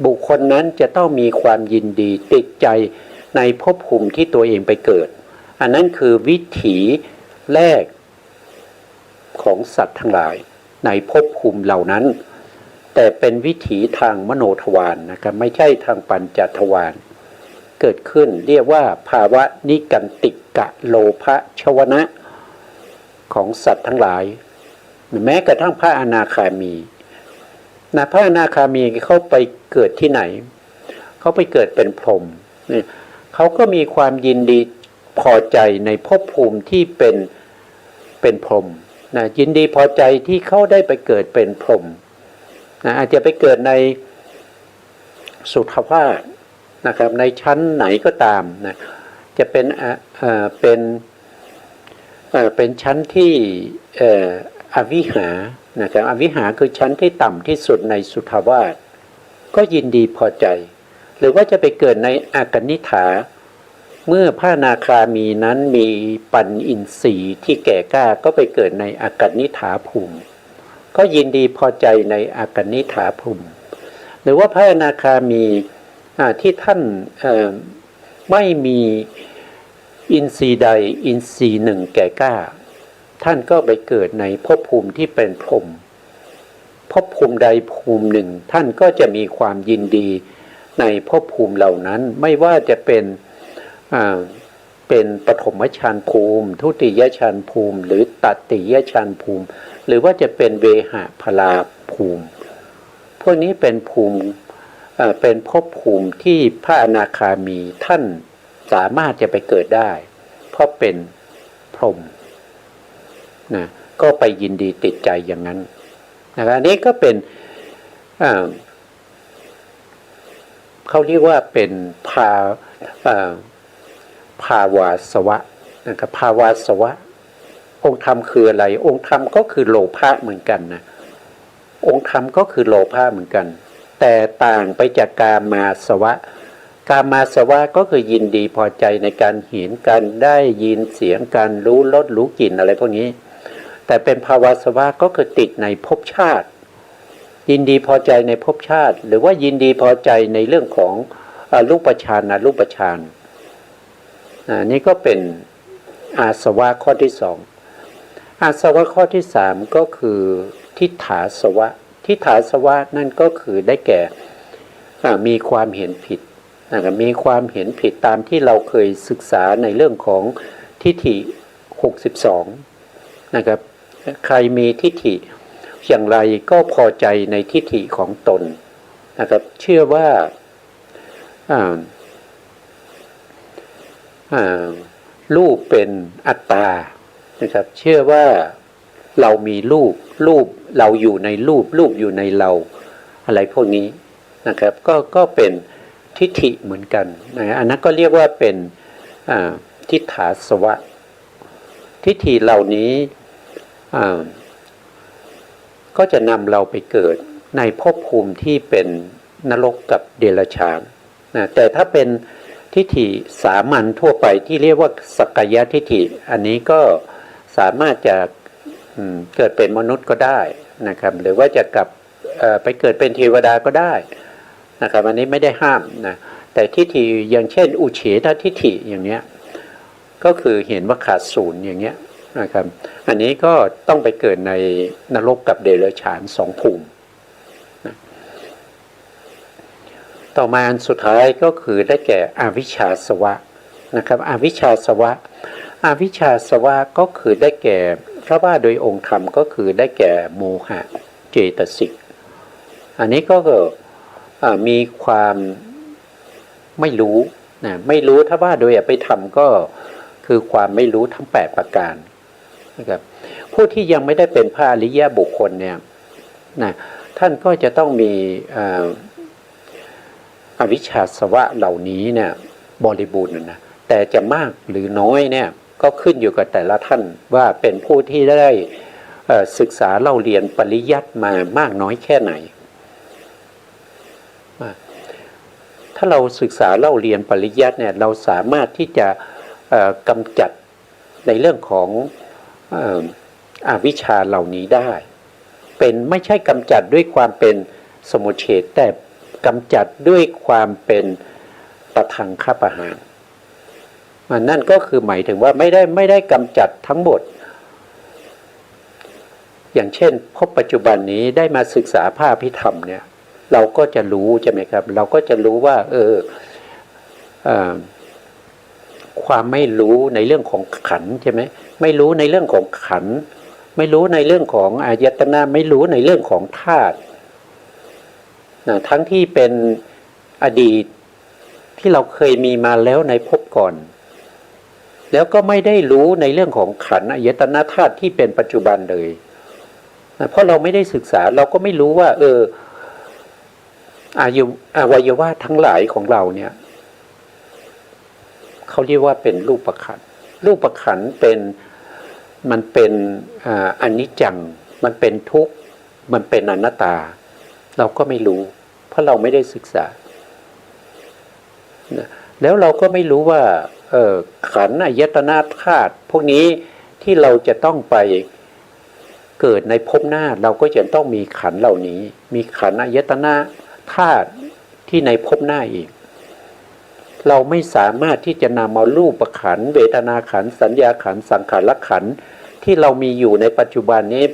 Speaker 1: บุคคลนั้นจะต้องมีความยินดีติดใจในภพภูมิที่ตัวเองไปเกิดอันนั้นคือวิถีแรกของสัตว์ทั้งหลายในภพภูมิเหล่านั้นแต่เป็นวิถีทางมโนทวารนะครับไม่ใช่ทางปัญจทวารเกิดขึ้นเรียกว่าภาวะนิกันติกะโลภะชวนะของสัตว์ทั้งหลายแม้กระทั่งพระอนาคามีนะพระอนาคามีเขาไปเกิดที่ไหนเขาไปเกิดเป็นพรหมเนี่ยเขาก็มีความยินดีพอใจในภพภูมิที่เป็นพรหมนะยินดีพอใจที่เขาได้ไปเกิดเป็นพรหมนะอาจจะไปเกิดในสุทวาสนะครับในชั้นไหนก็ตามนะจะเป็นชั้นที่อวิหานะครับอวิหาคือชั้นที่ต่ำที่สุดในสุทวาสก็ยินดีพอใจหรือว่าจะไปเกิดในอากนิฐาเมื่อพระอนาคามีนั้นมีปัญอินทรีย์ที่แก่กล้าก็ไปเกิดในอากนิฐาภูมิก็ยินดีพอใจในอากนิฐาภูมิหรือว่าพระอนาคามีที่ท่านไม่มีอินทรีย์ใดอินทรีย์หนึ่งแก่กล้าท่านก็ไปเกิดในภพภูมิที่เป็นพรหมภพภูมิใดภูมิหนึ่งท่านก็จะมีความยินดีในภพภูมิเหล่านั้นไม่ว่าจะเป็นปฐมฌานภูมิทุติยฌานภูมิหรือตติยฌานภูมิหรือว่าจะเป็นเวหะพลาภูมิพวกนี้เป็นภูมิเป็นภพภูมิที่พระอนาคามีท่านสามารถจะไปเกิดได้เพราะเป็นพรหมนะก็ไปยินดีติดใจอย่างนั้นนะครับอันนี้ก็เป็นเขาเรียกว่าเป็นภาวาสวะนะครับภาวาสวะองค์ธรรมคืออะไรองค์ธรรมก็คือโลภะเหมือนกันนะองค์ธรรมก็คือโลภะเหมือนกันแต่ต่างไปจากกามาสวะกามาสวะก็คือยินดีพอใจในการเห็นการได้ยินเสียงการรู้รสรู้กลิ่นอะไรพวกนี้แต่เป็นภาวาสวะก็คือติดในภพชาติยินดีพอใจในภพชาติหรือว่ายินดีพอใจในเรื่องของรูปฌานรูปฌานนี่ก็เป็นอาสวะข้อที่สองอาสวะข้อที่สามก็คือทิฏฐาสวะทิฏฐาสวะนั่นก็คือได้แก่มีความเห็นผิดนะครับมีความเห็นผิดตามที่เราเคยศึกษาในเรื่องของทิฏฐิ62นะครับใครมีทิฏฐิอย่างไรก็พอใจในทิฏฐิของตนนะครับเชื่อว่ารูปเป็นอัตตานะครับเชื่อว่าเรามีรูปเราอยู่ในรูปอยู่ในเราอะไรพวกนี้นะครับก็เป็นทิฏฐิเหมือนกันนะอันนั้นก็เรียกว่าเป็นทิฏฐาสวะทิฏฐิเหล่านี้ก็จะนำเราไปเกิดในภพภูมิที่เป็นนรกกับเดรัจฉานนะแต่ถ้าเป็นทิฏฐิสามัญทั่วไปที่เรียกว่าสักกายทิฏฐิอันนี้ก็สามารถจะเกิดเป็นมนุษย์ก็ได้นะครับหรือว่าจะกลับไปเกิดเป็นเทวดาก็ได้นะครับอันนี้ไม่ได้ห้ามนะแต่ทิฏฐิอย่างเช่นอุเฉททิฏฐิอย่างเนี้ยก็คือเห็นว่าขาดศูนย์อย่างเงี้ยนะครับอันนี้ก็ต้องไปเกิดในนรกกับเดรัจฉานสองภูมินะต่อมาอันสุดท้ายก็คือได้แก่อวิชชาสวะนะครับอวิชชาสวะอวิชชาสวะก็คือได้แก่ถ้าว่าโดยองค์ธรรมก็คือได้แก่โมหะเจตสิกอันนี้ก็มีความไม่รู้นะไม่รู้ถ้าว่าโดยไปทำก็คือความไม่รู้ทั้ง8ประการนะครับผู้ที่ยังไม่ได้เป็นพระอริยบุคคลเนี่ยนะท่านก็จะต้องมีอวิชชาสวะเหล่านี้เนี่ยบริบูรณ์นะแต่จะมากหรือน้อยเนี่ยก็ขึ้นอยู่กับแต่ละท่านว่าเป็นผู้ที่ได้ศึกษาเล่าเรียนปริยัติมามากน้อยแค่ไหนถ้าเราศึกษาเล่าเรียนปริยัติเนี่ยเราสามารถที่จะกำจัดในเรื่องของอวิชชาเหล่านี้ได้เป็นไม่ใช่กำจัดด้วยความเป็นสมุจเฉทแต่ กำจัดด้วยความเป็นปะทังคประหารนั่นก็คือหมายถึงว่าไม่ได้กำจัดทั้งหมดอย่างเช่นพบปัจจุบันนี้ได้มาศึกษาพระอภิธรรมเนี่ยเราก็จะรู้ใช่ไหมครับเราก็จะรู้ว่าความไม่รู้ในเรื่องของขันธ์ใช่ไหมไม่รู้ในเรื่องของขันธ์ไม่รู้ในเรื่องของอายตนะไม่รู้ในเรื่องของธาตุทั้งที่เป็นอดีตที่เราเคยมีมาแล้วในภพก่อนแล้วก็ไม่ได้รู้ในเรื่องของขันธ์อายตนะธาตุที่เป็นปัจจุบันเลยเพราะเราไม่ได้ศึกษาเราก็ไม่รู้ว่าอวัยวะทั้งหลายของเราเนี่ยเขาเรียกว่าเป็นรูปขันธ์รูปขันธ์มันเป็นอนิจจังมันเป็นทุกข์มันเป็นอนัตตาเราก็ไม่รู้เพราะเราไม่ได้ศึกษาแล้วเราก็ไม่รู้ว่าขันธ์อายตนะธาตุพวกนี้ที่เราจะต้องไปเกิดในภพหน้าเราก็จะต้องมีขันธ์เหล่านี้มีขันธ์อายตนะธาตุที่ในภพหน้าอีกเราไม่สามารถที่จะนำเอารูปขันธ์เวทนาขันธ์สัญญาขันธ์สังขารขันธ์ที่เรามีอยู่ในปัจจุบันนี้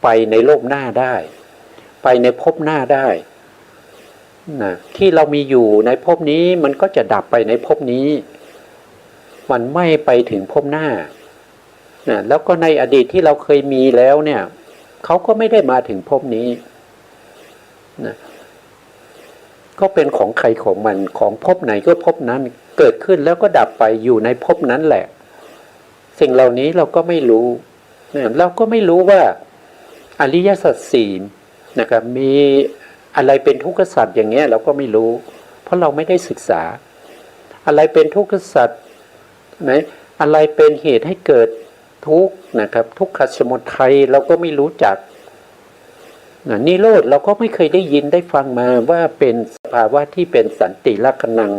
Speaker 1: ไปในโลกหน้าได้ไปในภพหน้าได้นะที่เรามีอยู่ในภพนี้มันก็จะดับไปในภพนี้มันไม่ไปถึงภพหน้านะแล้วก็ในอดีตที่เราเคยมีแล้วเนี่ยเขาก็ไม่ได้มาถึงภพนี้นะก็เป็นของใครของมันของภพไหนก็ภพนั้นเกิดขึ้นแล้วก็ดับไปอยู่ในภพนั้นแหละสิ่งเหล่านี้เราก็ไม่รู้นะเราก็ไม่รู้ว่าอริยสัจสี่นะครับมีอะไรเป็นทุกขสัจอย่างเงี้ยเราก็ไม่รู้เพราะเราไม่ได้ศึกษาอะไรเป็นทุกขสัจไหมอะไรเป็นเหตุให้เกิดทุกข์นะครับทุกขสมุทัยเราก็ไม่รู้จักนิโรธเราก็ไม่เคยได้ยินได้ฟังมาว่าเป็นสภาวะที่เป็นสันติลักขณัง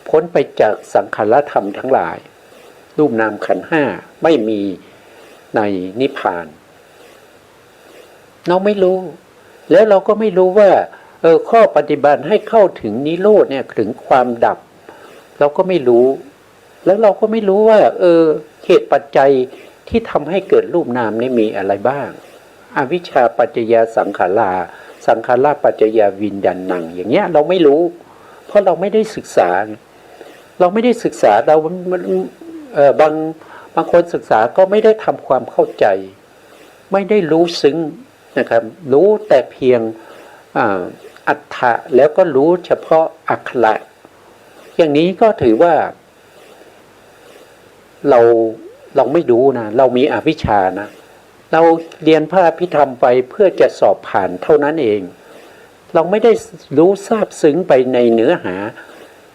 Speaker 1: พ้นไปจากสังขารธรรมทั้งหลายรูปนามขันธ์ห้าไม่มีในนิพพานเราไม่รู้แล้วเราก็ไม่รู้ว่าข้อปฏิบัติให้เข้าถึงนิโรธเนี่ยถึงความดับเราก็ไม่รู้แล้วเราก็ไม่รู้ว่าเหตุปัจจัยที่ทำให้เกิดรูปนามนี่มีอะไรบ้างอวิชชาปัจจยาสังขาราสังขาราปัจจยาวิญญาณังอย่างเงี้ยเราไม่รู้เพราะเราไม่ได้ศึกษาเราไม่ได้ศึกษาเราบางคนศึกษาก็ไม่ได้ทำความเข้าใจไม่ได้รู้ซึ้งนะครับรู้แต่เพียงอัฏฐะแล้วก็รู้เฉพาะอักขระอย่างนี้ก็ถือว่าเราไม่รู้นะเรามีอวิชชานะเราเรียนพระอภิธรรมไปเพื่อจะสอบผ่านเท่านั้นเองเราไม่ได้รู้ทราบซึ้งไปในเนื้อหา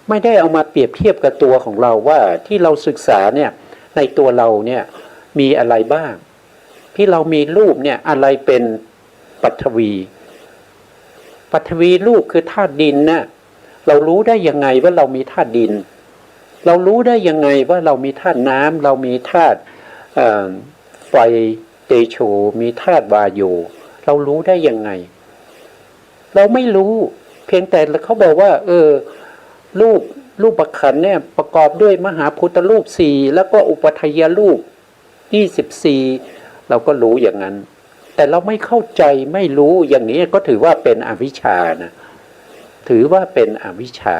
Speaker 1: ไม่ได้เอามาเปรียบเทียบกับตัวของเราว่าที่เราศึกษาเนี่ยในตัวเราเนี่ยมีอะไรบ้างที่เรามีรูปเนี่ยอะไรเป็นปัทวีรูปคือธาตุดินนะเรารู้ได้ยังไงว่าเรามีธาตุดินเรารู้ได้ยังไงว่าเรามีธาตุน้ำเรามีธาตุไฟเตโชมีธาตุวาโยเรารู้ได้ยังไงเราไม่รู้เพียงแต่เขาบอกว่ารูปขันธ์เนี่ยประกอบด้วยมหาพุทธรูป4แล้วก็อุปทยรูป24เราก็รู้อย่างนั้นแต่เราไม่เข้าใจไม่รู้อย่างนี้ก็ถือว่าเป็นอวิชชานะถือว่าเป็นอวิชชา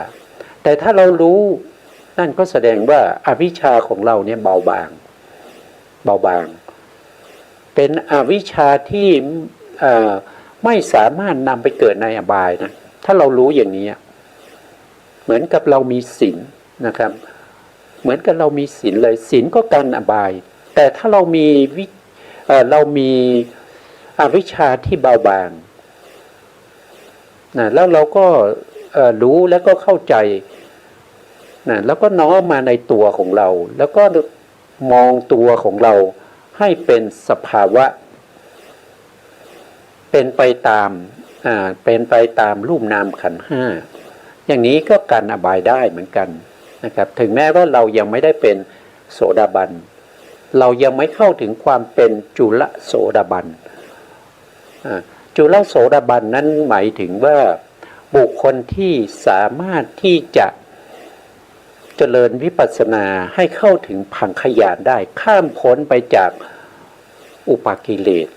Speaker 1: แต่ถ้าเรารู้นั่นก็แสดงว่าอวิชชาของเราเนี่ยเบาบางเป็นอวิชชาที่ไม่สามารถนำไปเกิดในอบายนะถ้าเรารู้อย่างนี้เหมือนกับเรามีศีลนะครับเหมือนกับเรามีศีลเลยศีลก็กันอบายแต่ถ้าเรามีอวิชชาที่เบาบางนะแล้วเราก็รู้แล้วก็เข้าใจนะแล้วก็น้อมมาในตัวของเราแล้วก็มองตัวของเราให้เป็นสภาวะเป็นไปตามรูปนามขันธ์ห้าอย่างนี้ก็กันอบายได้เหมือนกันนะครับถึงแม้ว่าเรายังไม่ได้เป็นโสดาบันเรายังไม่เข้าถึงความเป็นจุลโสดาบันจุลโสดาบันนั้นหมายถึงว่า บุคคลที่สามารถที่จะเจริญวิปัสสนาให้เข้าถึงพังคยานได้ข้ามพ้นไปจากอุปกิเลส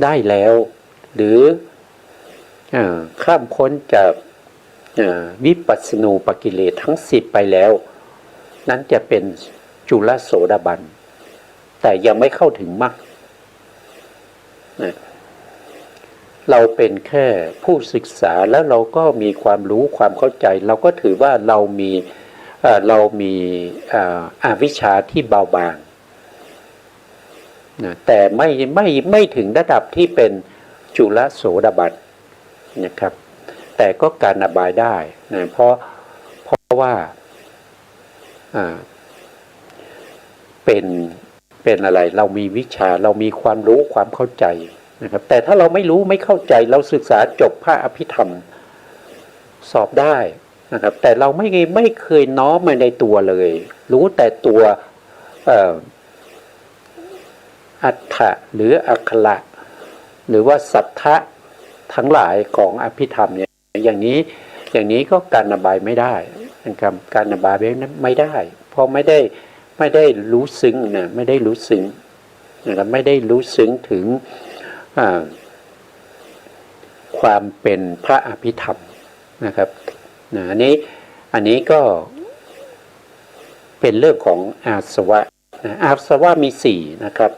Speaker 1: ได้แล้วหรือข้ามพ้นจากวิปัสสนูปกิเลสทั้ง10ไปแล้วนั้นจะเป็นจุลโสดาบันแต่ยังไม่เข้าถึงมรรคเราเป็นแค่ผู้ศึกษาแล้วเราก็มีความรู้ความเข้าใจเราก็ถือว่าเรามีอวิชชาที่เบาบางนะแต่ไม่ถึงระดับที่เป็นจุลโสดาบันนะครับแต่ก็การอบายได้นะเพราะว่าเป็นอะไรเรามีวิชาเรามีความรู้ความเข้าใจนะครับแต่ถ้าเราไม่รู้ไม่เข้าใจเราศึกษาจบพระอภิธรรมสอบได้นะครับแต่เราไม่เคยน้อมมาในตัวเลยรู้แต่ตัวอัฏฐะหรืออักขระหรือว่าสัทธะทั้งหลายของอภิธรรมเนี่ยอย่างนี้ก็การอบายไม่ได้นะครับการอบายไม่ได้เพราะไม่ได้รู้ซึ้งนะไม่ได้รู้ซึ้งนะครับไม่ได้รู้ซึ้งถึงความเป็นพระอภิธรรมนะครับอันนี้ก็เป็นเรื่องของอาสวะอาสวะมี4นะครับ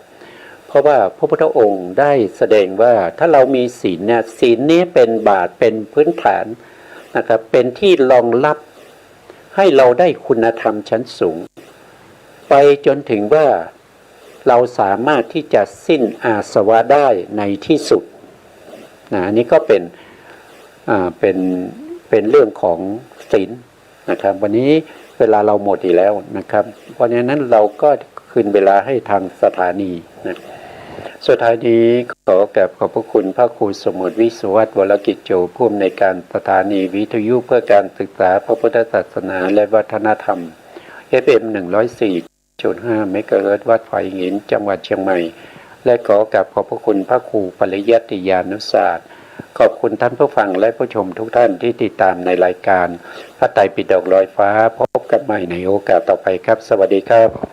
Speaker 1: เพราะว่าพระพุทธองค์ได้แสดงว่าถ้าเรามีศีลเนี่ยศีลนี้เป็นบาตรเป็นพื้นฐานนะครับเป็นที่รองรับให้เราได้คุณธรรมชั้นสูงไปจนถึงว่าเราสามารถที่จะสิ้นอาสวะได้ในที่สุดอันนี้ก็เป็นเรื่องของศีลนะครับวันนี้เวลาเราหมดอีกแล้วนะครับเพราะฉะนั้นเราก็คืนเวลาให้ทางสถานีนะสุดท้ายนี้ขอกราบขอบพระคุณพระครูสมุทรวิศวัตรวรกิจโจผู้อำนวยการสถานีวิทยุเพื่อการศึกษาพระพุทธศาสนาและวัฒนธรรม FM 104.5 เมกะเฮิรตซ์วัดไผ่หินจังหวัดเชียงใหม่และขอกราบขอบพระคุณพระครูปริยัติยานุศาสตร์ขอบคุณท่านผู้ฟังและผู้ชมทุกท่านที่ติดตามในรายการพระไตรปิฎกลอยฟ้าพบกันใหม่ในโอกาสต่อไปครับสวัสดีครับ